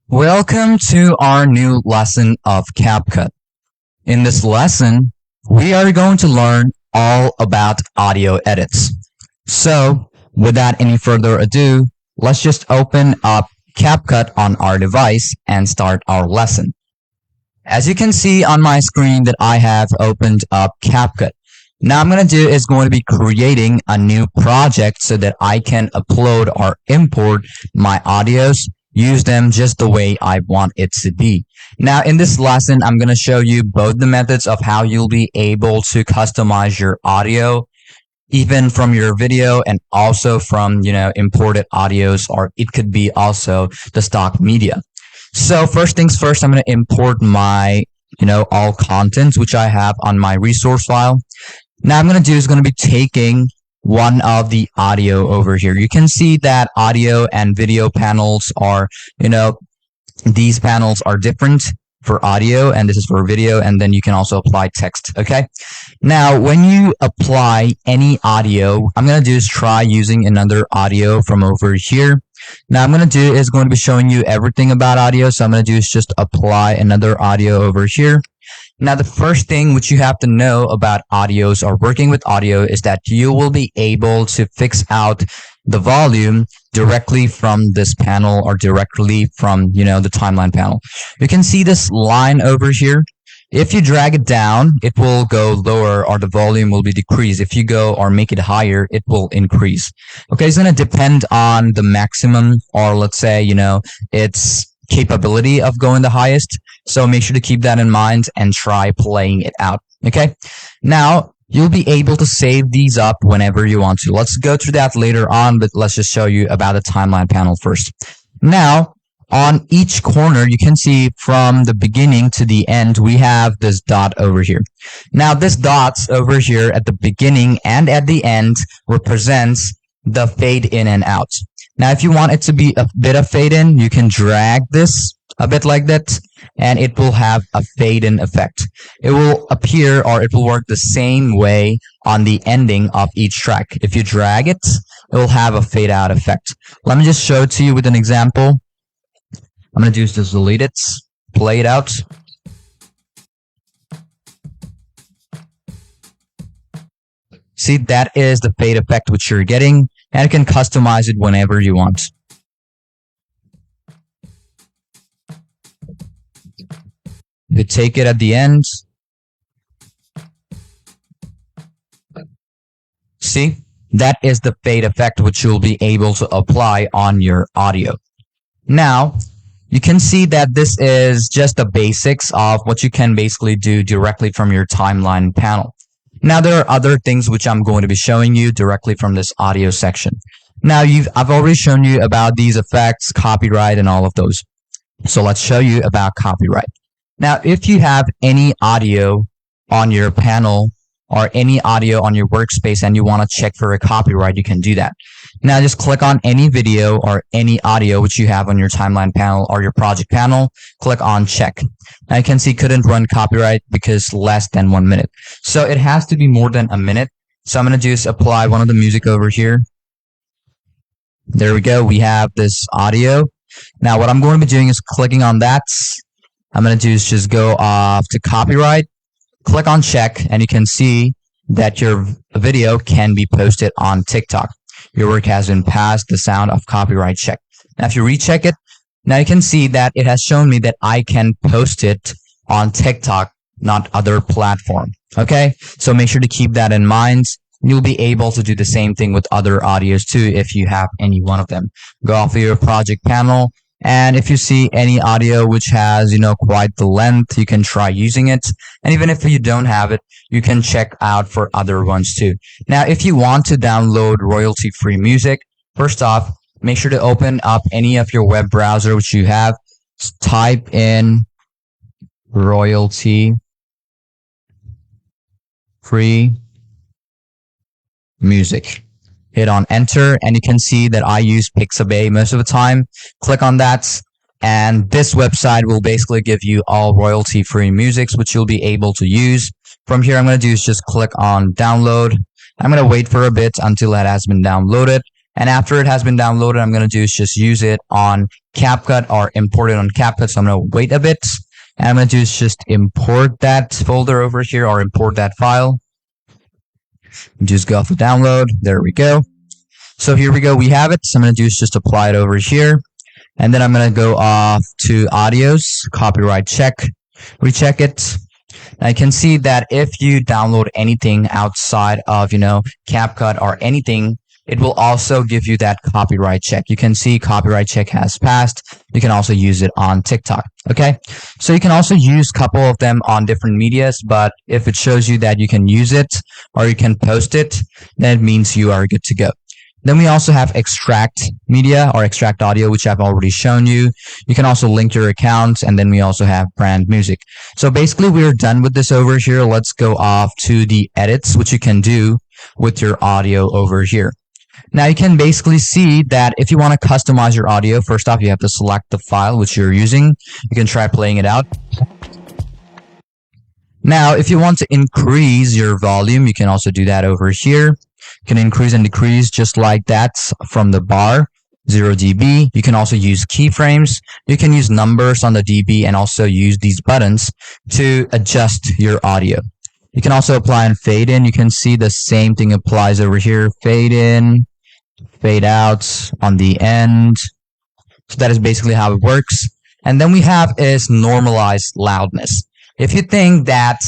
Welcome to our new lesson of CapCut. In this lesson, we are going to learn all about audio edits. So, without any further ado, let's just open up CapCut on our device and start our lesson. As you can see on my screen that I have opened up CapCut. Now I'm going to do is going to be creating a new project so that I can upload or import my audios, use them just the way I want it to be. Now in this lesson, I'm going to show you both the methods of how you'll be able to customize your audio, even from your video and also from, imported audios, or it could be also the stock media. So first things first, I'm going to import my, all contents, which I have on my resource file. Now I'm going to do is going to be taking one of the audio over here. You can see that audio and video panels are, these panels are different for audio and this is for video, and then you can also apply text. Okay. Now, when you apply any audio, I'm going to do is try using another audio from over here. Now I'm going to do is going to be showing you everything about audio. So I'm going to do is just apply another audio over here. Now, the first thing which you have to know about audios or working with audio is that you will be able to fix out the volume directly from this panel or directly from, the timeline panel. You can see this line over here. If you drag it down, it will go lower or the volume will be decreased. If you go or make it higher, it will increase. Okay, it's going to depend on the maximum, or let's say, its capability of going the highest. So make sure to keep that in mind and try playing it out. Okay. Now you'll be able to save these up whenever you want to. Let's go through that later on, but let's just show you about the timeline panel first. Now, on each corner, you can see from the beginning to the end, we have this dot over here. Now, this dots over here at the beginning and at the end represents the fade in and out. Now, if you want it to be a bit of fade in, you can drag this a bit like that, and it will have a fade in effect. It will appear, or it will work the same way on the ending of each track. If you drag it, it will have a fade out effect. Let me just show it to you with an example. I'm going to do is just delete it, play it out. See, that is the fade effect which you're getting, and you can customize it whenever you want. You take it at the end. See, that is the fade effect which you'll be able to apply on your audio. Now, you can see that this is just the basics of what you can basically do directly from your timeline panel. Now, there are other things which I'm going to be showing you directly from this audio section. Now, I've already shown you about these effects, copyright, and all of those. So let's show you about copyright. Now, if you have any audio on your panel or any audio on your workspace and you want to check for a copyright, you can do that. Now, just click on any video or any audio which you have on your timeline panel or your project panel. Click on check. Now, you can see couldn't run copyright because less than 1 minute. So it has to be more than a minute. So I'm going to just apply one of the music over here. There we go. We have this audio. Now, what I'm going to be doing is clicking on that. I'm going to do is just go off to copyright, click on check, and you can see that your video can be posted on TikTok. Your work has been passed the sound of copyright check. Now, if you recheck it, now you can see that it has shown me that I can post it on TikTok, not other platform. Okay, so make sure to keep that in mind. You'll be able to do the same thing with other audios too if you have any one of them. Go off of your project panel. And if you see any audio which has, quite the length, you can try using it. And even if you don't have it, you can check out for other ones too. Now, if you want to download royalty-free music, first off, make sure to open up any of your web browser which you have. Type in royalty-free music. Hit on enter, and you can see that I use Pixabay most of the time. Click on that, and this website will basically give you all royalty-free musics, which you'll be able to use. From here, I'm going to do is just click on download. I'm going to wait for a bit until it has been downloaded. And after it has been downloaded, I'm going to do is just use it on CapCut or import it on CapCut. So I'm going to wait a bit. And I'm going to do is just import that folder over here or import that file. Just go off the download. There we go. So here we go. We have it. So I'm going to do is just apply it over here. And then I'm going to go off to audios, copyright check, recheck it. I can see that if you download anything outside of, CapCut or anything, it will also give you that copyright check. You can see copyright check has passed. You can also use it on TikTok. Okay. So you can also use a couple of them on different medias, but if it shows you that you can use it or you can post it, then it means you are good to go. Then we also have extract media or extract audio, which I've already shown you. You can also link your accounts, and then we also have brand music. So basically we're done with this over here. Let's go off to the edits, which you can do with your audio over here. Now you can basically see that if you want to customize your audio, first off, you have to select the file which you're using. You can try playing it out. Now, if you want to increase your volume, you can also do that over here. You can increase and decrease just like that from the bar, 0 dB. You can also use keyframes. You can use numbers on the dB and also use these buttons to adjust your audio. You can also apply and fade in. You can see the same thing applies over here. Fade in, fade out on the end. So that is basically how it works. And then we have is normalized loudness. If you think that,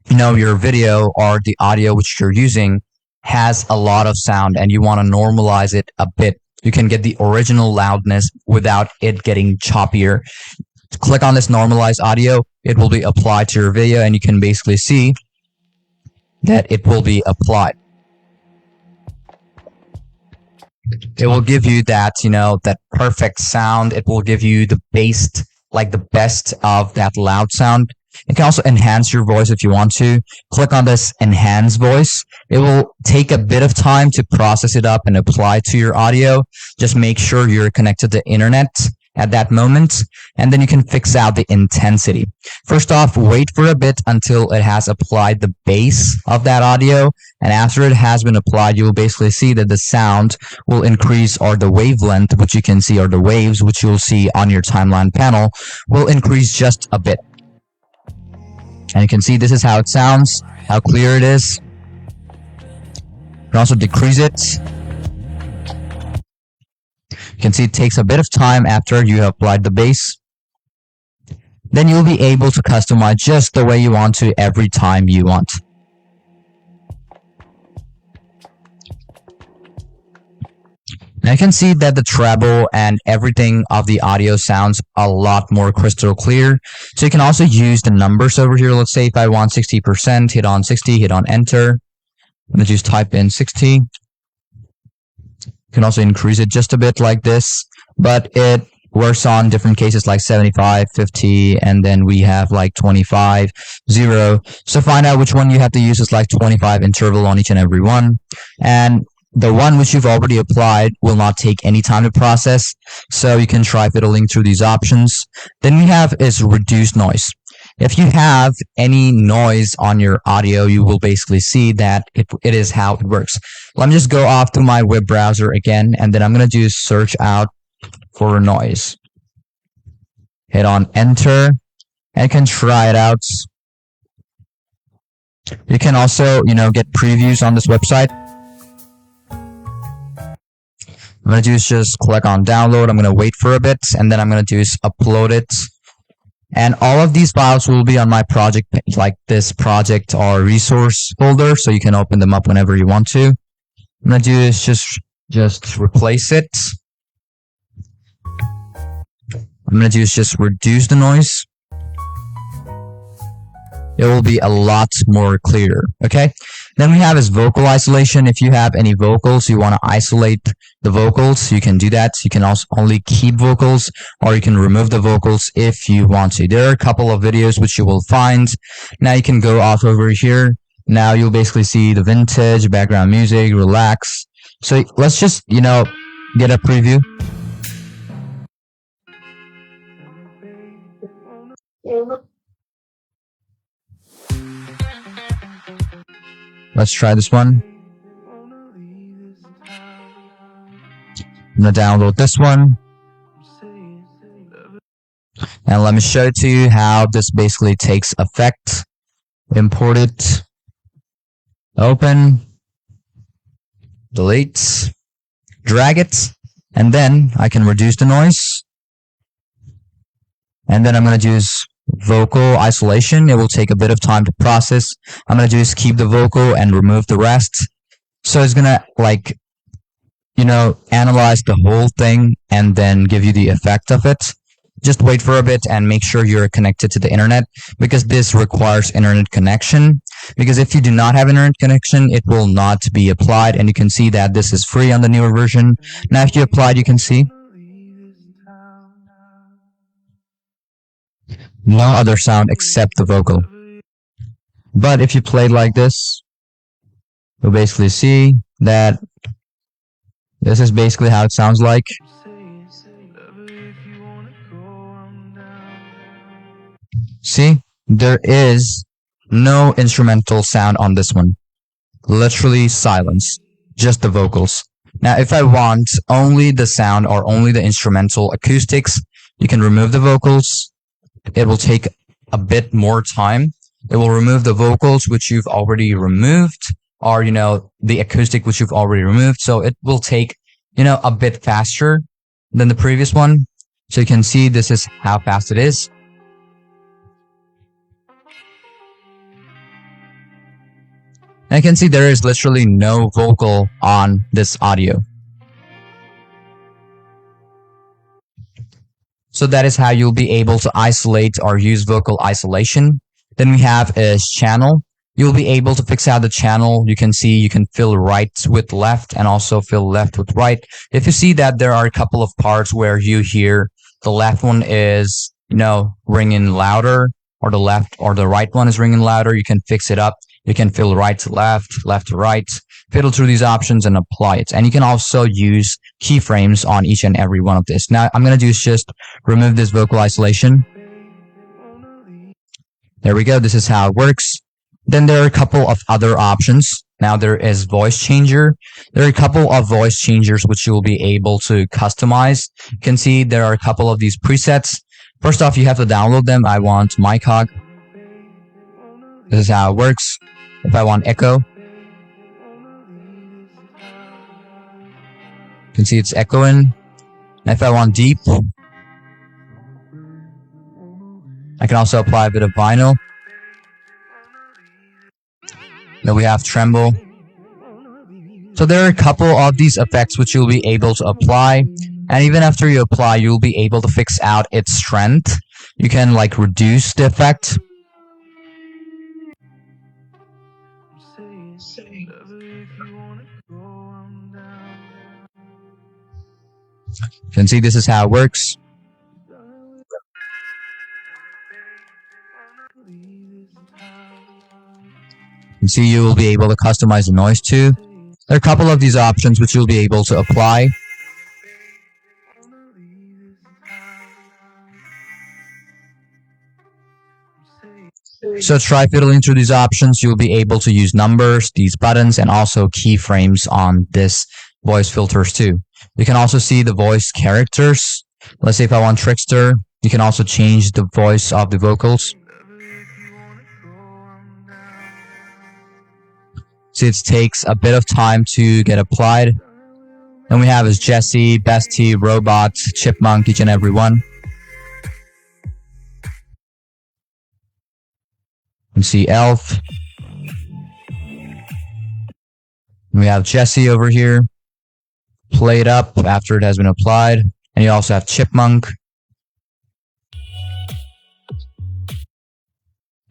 your video or the audio which you're using has a lot of sound and you want to normalize it a bit, you can get the original loudness without it getting choppier. Click on this normalized audio. It will be applied to your video and you can basically see that it will be applied. It will give you that, that perfect sound. It will give you the best, like the best of that loud sound. You can also enhance your voice if you want to. Click on this enhance voice. It will take a bit of time to process it up and apply to your audio. Just make sure you're connected to the internet at that moment, and then you can fix out the intensity. First off, wait for a bit until it has applied the bass of that audio, and after it has been applied, you will basically see that the sound will increase, or the wavelength, which you can see, or the waves, which you'll see on your timeline panel, will increase just a bit. And you can see this is how it sounds, how clear it is. You can also decrease it. You can see it takes a bit of time after you have applied the bass. Then you'll be able to customize just the way you want to every time you want. Now you can see that the treble and everything of the audio sounds a lot more crystal clear. So you can also use the numbers over here. Let's say if I want 60%, hit on 60, hit on enter. I'm going to just type in 60. You can also increase it just a bit like this, but it works on different cases like 75, 50, and then we have like 25, 0. So find out which one you have to use. Is like 25 interval on each and every one. And the one which you've already applied will not take any time to process, so you can try fiddling through these options. Then we have is reduce noise. If you have any noise on your audio, you will basically see that it is how it works. Let me just go off to my web browser again, and then I'm going to do search out for noise. Hit on enter, and you can try it out. You can also, get previews on this website. I'm going to do is just click on download. I'm going to wait for a bit, and then I'm going to do is upload it. And all of these files will be on my project, like this project or resource folder, so you can open them up whenever you want to. I'm going to do is just replace it. I'm going to do is just reduce the noise. It will be a lot more clear. Okay. Then we have is vocal isolation. If you have any vocals, you want to isolate the vocals, you can do that. You can also only keep vocals, or you can remove the vocals if you want to. There are a couple of videos which you will find. Now you can go off over here. Now you'll basically see the vintage, background music, relax. So let's just, get a preview. Let's try this one. I'm gonna download this one. And let me show it to you how this basically takes effect. Import it. Open. Delete. Drag it. And then I can reduce the noise. And then I'm going to use vocal isolation. It will take a bit of time to process. I'm going to just keep the vocal and remove the rest. So it's going to analyze the whole thing and then give you the effect of it. Just wait for a bit and make sure you're connected to the internet, because this requires internet connection. Because if you do not have internet connection, it will not be applied. And you can see that this is free on the newer version. Now if you apply it, you can see no other sound except the vocal. But if you play like this, you'll basically see that this is basically how it sounds like. See, there is no instrumental sound on this one. Literally silence, just the vocals. Now, if I want only the sound or only the instrumental acoustics, you can remove the vocals. It will take a bit more time. It will remove the vocals, which you've already removed, or, the acoustic, which you've already removed. So it will take, a bit faster than the previous one. So you can see this is how fast it is. And you can see there is literally no vocal on this audio. So that is how you'll be able to isolate or use vocal isolation. Then we have is channel. You'll be able to fix out the channel. You can see you can fill right with left and also fill left with right. If you see that there are a couple of parts where you hear the left one is, ringing louder, or the left or the right one is ringing louder, you can fix it up. You can fill right to left, left to right, fiddle through these options and apply it. And you can also use keyframes on each and every one of this. Now, I'm going to do is just remove this vocal isolation. There we go. This is how it works. Then there are a couple of other options. Now there is voice changer. There are a couple of voice changers which you will be able to customize. You can see there are a couple of these presets. First off, you have to download them. I want MyCog. This is how it works. If I want echo, you can see it's echoing. And if I want deep, I can also apply a bit of vinyl. Then we have tremble. So there are a couple of these effects which you'll be able to apply. And even after you apply, you'll be able to fix out its strength. You can reduce the effect. You can see this is how it works. You can see you will be able to customize the noise too. There are a couple of these options which you'll be able to apply. So try fiddling through these options. You'll be able to use numbers, these buttons, and also keyframes on this voice filters too. You can also see the voice characters. Let's say if I want Trickster, you can also change the voice of the vocals. So it takes a bit of time to get applied. Then we have is Jesse, Bestie, Robot, Chipmunk, each and every one. You can see Elf. We have Jesse over here. Play it up after it has been applied. And you also have Chipmunk.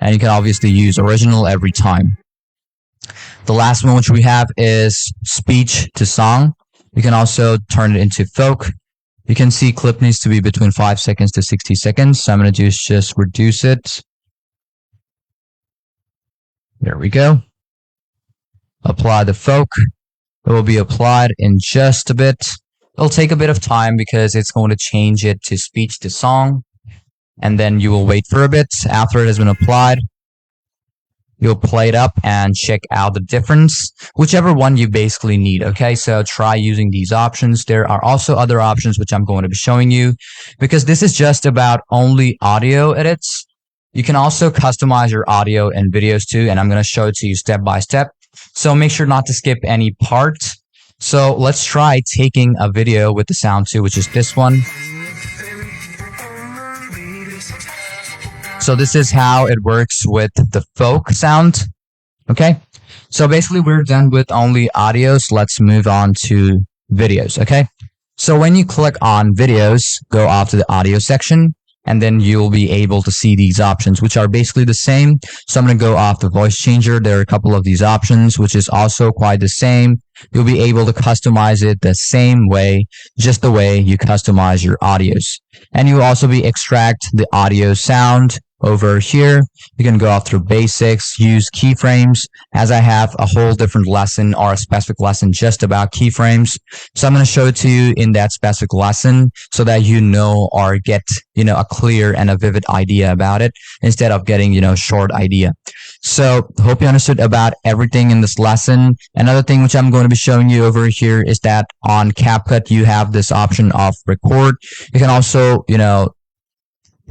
And you can obviously use original every time. The last one which we have is speech to song. You can also turn it into folk. You can see clip needs to be between 5 seconds to 60 seconds. So I'm going to do is just reduce it. There we go. Apply the folk. It will be applied in just a bit. It'll take a bit of time because it's going to change it to speech to song. And then you will wait for a bit after it has been applied. You'll play it up and check out the difference, whichever one you basically need. Okay, so try using these options. There are also other options which I'm going to be showing you, because this is just about only audio edits. You can also customize your audio and videos too, and I'm going to show it to you step by step. So make sure not to skip any part. So let's try taking a video with the sound too, which is this one. So this is how it works with the folk sound. Okay. So basically we're done with only audios. Let's move on to videos. Okay. So when you click on videos, go off to the audio section, and then you'll be able to see these options, which are basically the same. So I'm going to go off the voice changer. There are a couple of these options, which is also quite the same. You'll be able to customize it the same way, just the way you customize your audios. And you'll also be extract the audio sound over here. You can go off through basics, use keyframes, as I have a whole different lesson or a specific lesson just about keyframes. So I'm going to show it to you in that specific lesson so that you know or get, a clear and a vivid idea about it instead of getting, short idea. So hope you understood about everything in this lesson. Another thing which I'm going to be showing you over here is that on CapCut, you have this option of record. You can also,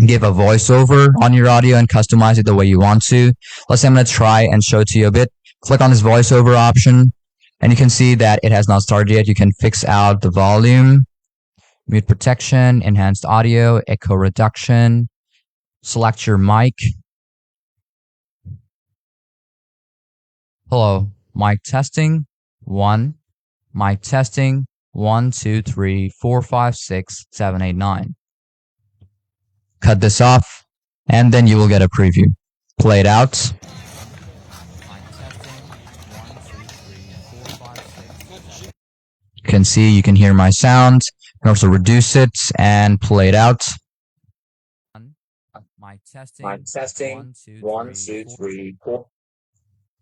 give a voiceover on your audio and customize it the way you want to. Let's say I'm going to try and show it to you a bit. Click on this voiceover option, and you can see that it has not started yet. You can fix out the volume, mute protection, enhanced audio, echo reduction, select your mic. Hello, mic testing, 1, mic testing, 1, 2, 3, 4, 5, 6, 7, 8, 9. Cut this off, and then you will get a preview. Play it out. You can see, you can hear my sound. You can also reduce it and play it out. Mic testing, 1, 2, 3, 4.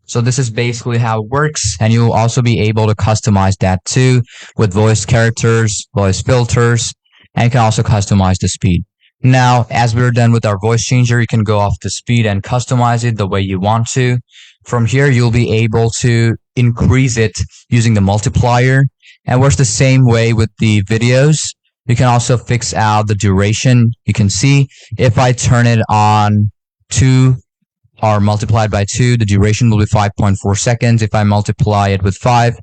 So this is basically how it works, and you'll also be able to customize that too with voice characters, voice filters, and you can also customize the speed. Now, as we're done with our voice changer, you can go off the speed and customize it the way you want to. From here, you'll be able to increase it using the multiplier. And works the same way with the videos. You can also fix out the duration. You can see if I turn it on 2 or multiplied by 2, the duration will be 5.4 seconds. If I multiply it with 5,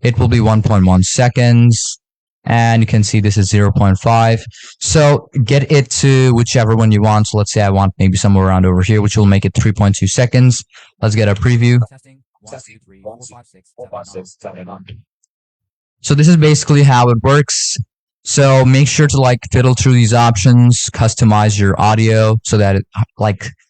it will be 1.1 seconds. And you can see this is 0.5. So get it to whichever one you want. So let's say I want maybe somewhere around over here, which will make it 3.2 seconds. Let's get a preview. Testing. 1, 2, 3, 4, 5, 6, 7, 8. So this is basically how it works. So make sure to fiddle through these options, customize your audio so that it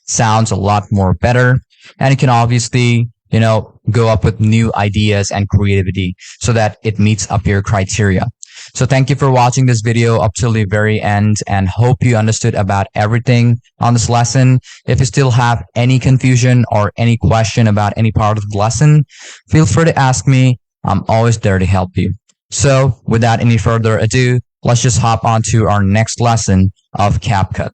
sounds a lot more better. And you can obviously, go up with new ideas and creativity so that it meets up your criteria. So thank you for watching this video up till the very end, and hope you understood about everything on this lesson. If you still have any confusion or any question about any part of the lesson, feel free to ask me. I'm always there to help you. So without any further ado, let's just hop on to our next lesson of CapCut.